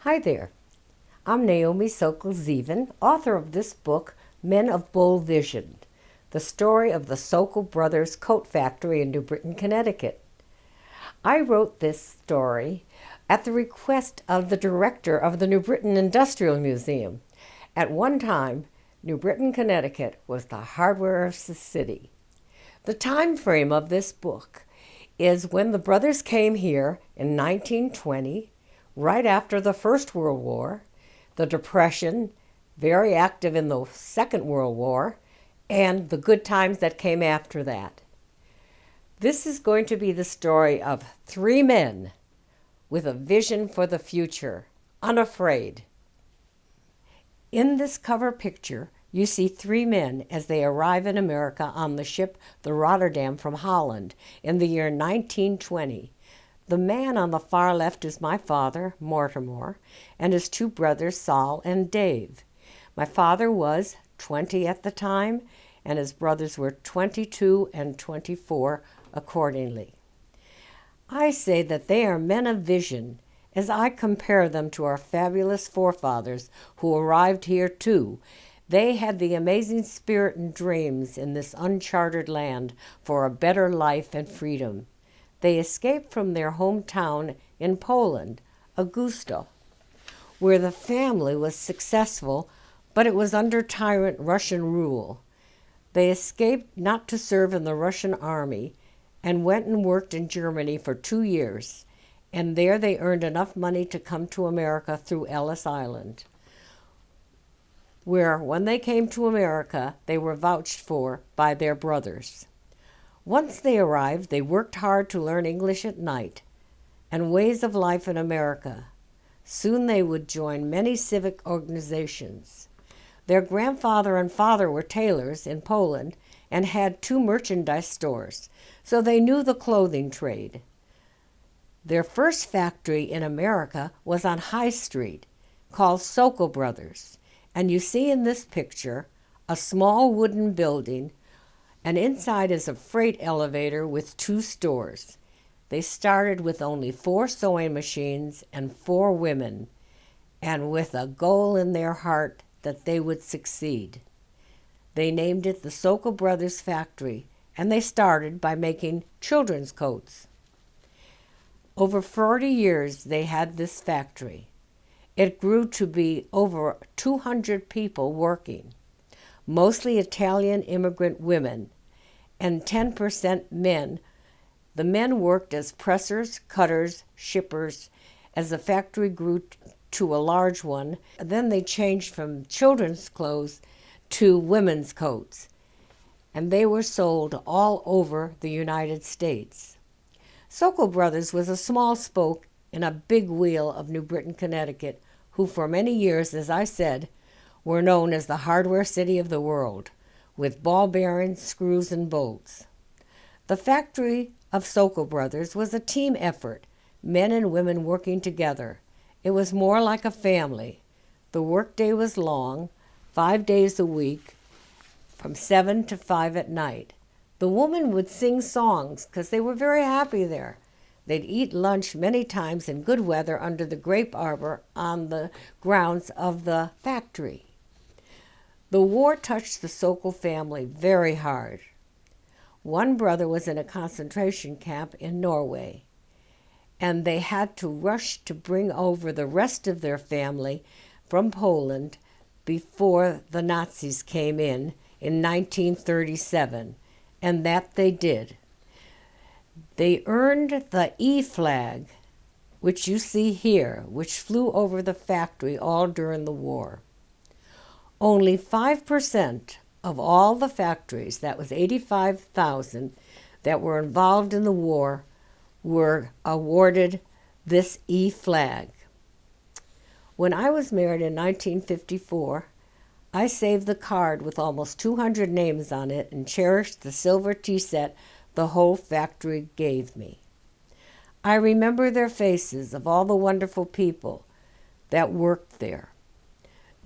Hi there. I'm Naomi Sokol, author of this book, Men of Bold Vision, the story of the Sokol Brothers Coat Factory in New Britain, Connecticut. I wrote this story at the request of the director of the New Britain Industrial Museum. At one time, New Britain, Connecticut was the hardware of the city. The time frame of this book is when the brothers came here in 1920, right after the First World War, the Depression, very active in the Second World War, and the good times that came after that. This is going to be the story of three men with a vision for the future, unafraid. In this cover picture, you see three men as they arrive in America on the ship the Rotterdam from Holland in the year 1920. The man on the far left is my father, Mortimer, and his two brothers, Saul and Dave. My father was 20 at the time, and his brothers were 22 and 24 accordingly. I say that they are men of vision as I compare them to our fabulous forefathers who arrived here too. They had the amazing spirit and dreams in this uncharted land for a better life and freedom. They escaped from their hometown in Poland, Augusta, where the family was successful, but it was under tyrant Russian rule. They escaped not to serve in the Russian army and went and worked in Germany for 2 years, and there they earned enough money to come to America through Ellis Island, where when they came to America, they were vouched for by their brothers. Once they arrived, they worked hard to learn English at night and ways of life in America. Soon they would join many civic organizations. Their grandfather and father were tailors in Poland and had 2 merchandise stores, so they knew the clothing trade. Their first factory in America was on High Street, called Sokol Brothers, and you see in this picture a small wooden building, and inside is a freight elevator with 2 stores. They started with only 4 sewing machines and 4 women, and with a goal in their heart that they would succeed. They named it the Sokol Brothers Factory, and they started by making children's coats. Over 40 years they had this factory. It grew to be over 200 people working, mostly Italian immigrant women, and 10% men. The men worked as pressers, cutters, shippers. As the factory grew to a large one, then they changed from children's clothes to women's coats, and they were sold all over the United States. Sokol Brothers was a small spoke in a big wheel of New Britain, Connecticut, who for many years, as I said, were known as the hardware city of the world, with ball bearings, screws, and bolts. The factory of Sokol Brothers was a team effort, men and women working together. It was more like a family. The workday was long, 5 days a week, from 7 to 5 at night. The women would sing songs because they were very happy there. They'd eat lunch many times in good weather under the grape arbor on the grounds of the factory. The war touched the Sokol family very hard. One brother was in a concentration camp in Norway, and they had to rush to bring over the rest of their family from Poland before the Nazis came in 1937, and that they did. They earned the E flag, which you see here, which flew over the factory all during the war. Only 5% of all the factories, that was 85,000, that were involved in the war were awarded this E flag. When I was married in 1954, I saved the card with almost 200 names on it and cherished the silver tea set the whole factory gave me. I remember their faces of all the wonderful people that worked there.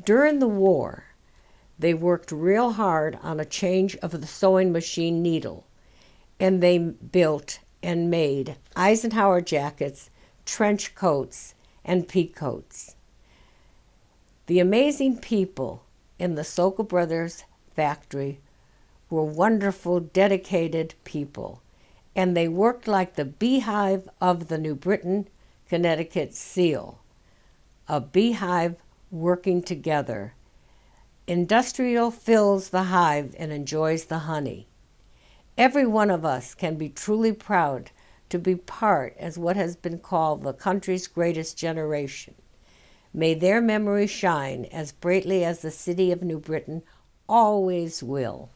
During the war, they worked real hard on a change of the sewing machine needle, and they built and made Eisenhower jackets, trench coats, and peacoats. The amazing people in the Sokol Brothers Factory were wonderful, dedicated people, and they worked like the beehive of the New Britain, Connecticut seal, a beehive working together. Industrial fills the hive and enjoys the honey. Every one of us can be truly proud to be part as what has been called the country's greatest generation. May their memory shine as brightly as the city of New Britain always will.